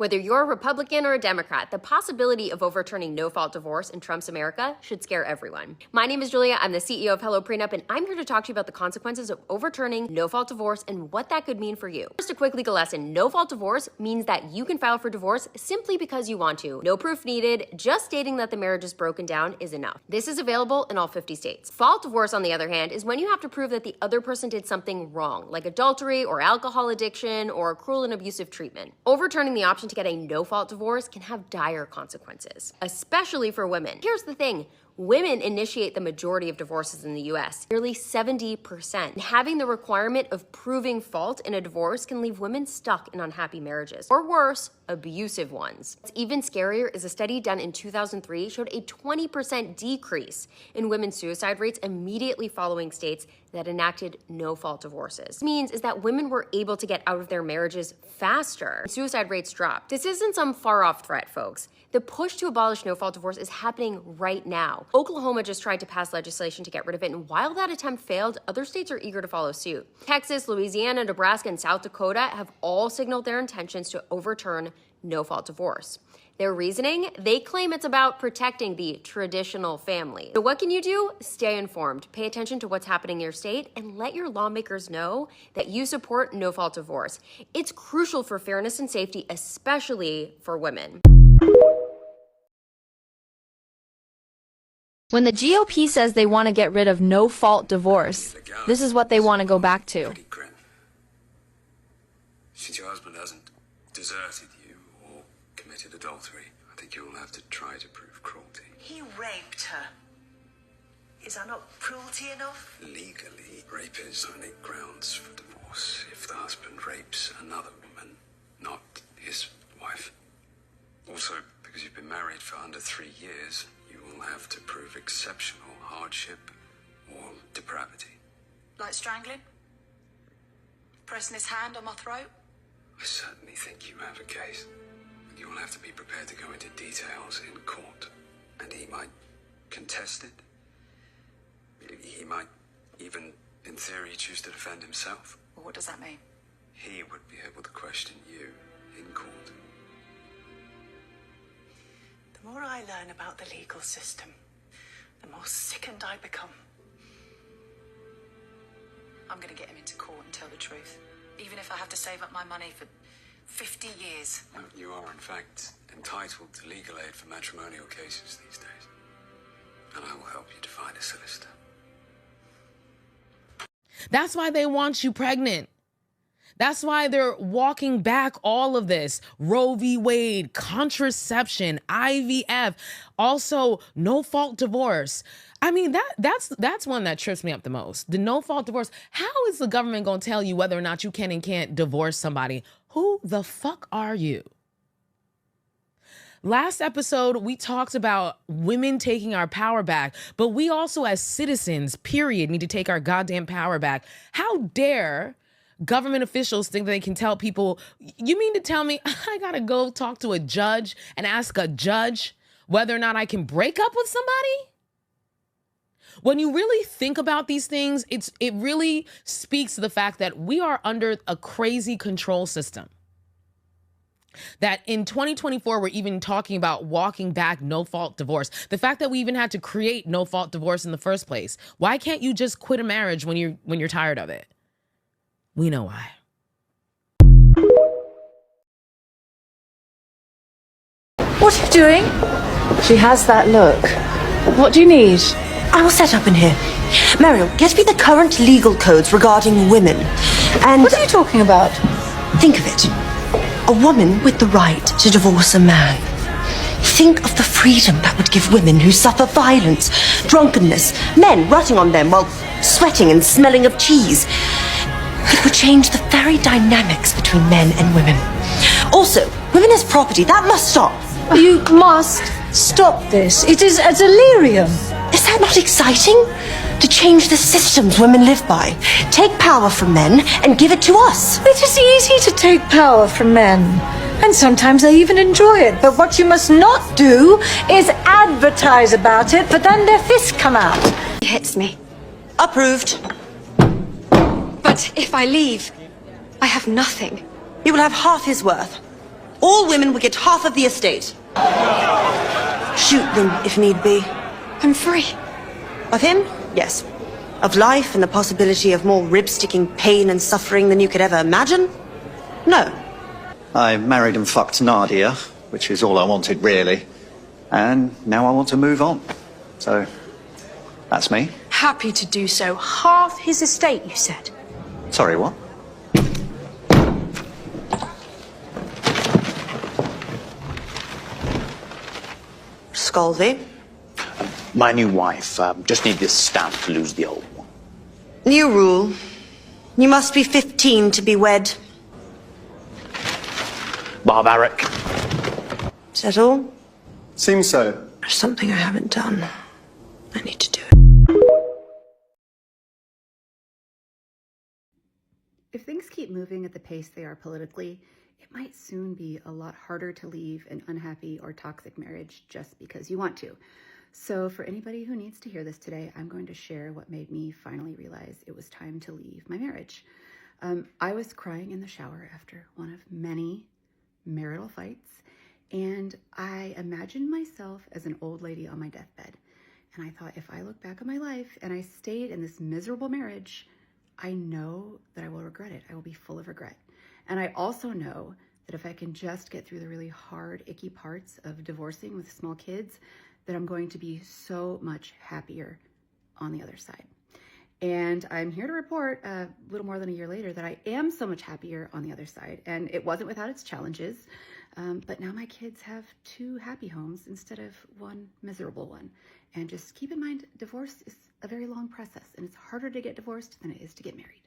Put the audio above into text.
Whether you're a Republican or a Democrat, the possibility of overturning no-fault divorce in Trump's America should scare everyone. My name is Julia, I'm the CEO of Hello Prenup, and I'm here to talk to you about the consequences of overturning no-fault divorce and what that could mean for you. First, a quick legal lesson. No-fault divorce means that you can file for divorce simply because you want to. No proof needed, just stating that the marriage is broken down is enough. This is available in all 50 states. Fault divorce, on the other hand, is when you have to prove that the other person did something wrong, like adultery or alcohol addiction or cruel and abusive treatment. Overturning the option to get a no-fault divorce can have dire consequences, especially for women. Here's the thing. Women initiate the majority of divorces in the US, nearly 70%. And having the requirement of proving fault in a divorce can leave women stuck in unhappy marriages, or worse, abusive ones. What's even scarier is a study done in 2003 showed a 20% decrease in women's suicide rates immediately following states that enacted no-fault divorces. This means is that women were able to get out of their marriages faster. Suicide rates dropped. This isn't some far-off threat, folks. The push to abolish no-fault divorce is happening right now. Oklahoma just tried to pass legislation to get rid of it, and while that attempt failed, other states are eager to follow suit. Texas, Louisiana, Nebraska, and South Dakota have all signaled their intentions to overturn no-fault divorce. Their reasoning? They claim it's about protecting the traditional family. So what can you do? Stay informed, pay attention to what's happening in your state, and let your lawmakers know that you support no-fault divorce. It's crucial for fairness and safety, especially for women. When the GOP says they want to get rid of no-fault divorce, this is what they want to go back to. Since your husband hasn't deserted you or committed adultery, I think you'll have to try to prove cruelty. He raped her. Is that not cruelty enough? Legally, rape is only grounds for divorce if the husband rapes another woman, not his wife. Also, because you've been married for under 3 years, you will have to prove exceptional hardship or depravity. Like strangling? Pressing his hand on my throat? I certainly think you have a case. You will have to be prepared to go into details in court, and he might contest it. He might even, in theory, choose to defend himself. Well, what does that mean? He would be able to question you in court. The more I learn about the legal system, the more sickened I become. I'm going to get him into court and tell the truth, even if I have to save up my money for 50 years. No, you are, in fact, entitled to legal aid for matrimonial cases these days. And I will help you to find a solicitor. That's why they want you pregnant. That's why they're walking back all of this. Roe v. Wade, contraception, IVF, also no-fault divorce. I mean, that's one that trips me up the most. The no-fault divorce. How is the government going to tell you whether or not you can and can't divorce somebody? Who the fuck are you? Last episode, we talked about women taking our power back, but we also as citizens, period, need to take our goddamn power back. How dare government officials think they can tell people, you mean to tell me I gotta go talk to a judge and ask a judge whether or not I can break up with somebody? When you really think about these things, it really speaks to the fact that we are under a crazy control system. That in 2024, we're even talking about walking back no-fault divorce. The fact that we even had to create no-fault divorce in the first place. Why can't you just quit a marriage when you're tired of it? We know why. What are you doing? She has that look. What do you need? I will set up in here. Mariel, get me the current legal codes regarding women. And what are you talking about? Think of it. A woman with the right to divorce a man. Think of the freedom that would give women who suffer violence, drunkenness, men rutting on them while sweating and smelling of cheese. It would change the very dynamics between men and women. Also, women as property, that must stop. You must stop this. It is a delirium. Is that not exciting? To change the systems women live by. Take power from men and give it to us. It is easy to take power from men. And sometimes they even enjoy it. But what you must not do is advertise about it, but then their fists come out. He hits me. Approved. But if I leave, I have nothing. You will have half his worth. All women would get half of the estate. Shoot them if need be. I'm free. Of him? Yes. Of life and the possibility of more rib-sticking pain and suffering than you could ever imagine? No. I married and fucked Nadia, which is all I wanted, really. And now I want to move on. So, that's me. Happy to do so. Half his estate, you said? Sorry, what? Scalzi. My new wife. Just need this stamp to lose the old one. New rule. You must be 15 to be wed. Barbaric. Is that all? Seems so. There's something I haven't done. I need to do it. If things keep moving at the pace they are politically, it might soon be a lot harder to leave an unhappy or toxic marriage just because you want to. So for anybody who needs to hear this today, I'm going to share what made me finally realize it was time to leave my marriage. I was crying in the shower after one of many marital fights, and I imagined myself as an old lady on my deathbed. And I thought, if I look back on my life and I stayed in this miserable marriage, I know that I will regret it. I will be full of regret. And I also know that if I can just get through the really hard, icky parts of divorcing with small kids, that I'm going to be so much happier on the other side. And I'm here to report a little more than a year later that I am so much happier on the other side. And it wasn't without its challenges, but now my kids have 2 happy homes instead of 1 miserable one. And just keep in mind, divorce is a very long process, and it's harder to get divorced than it is to get married.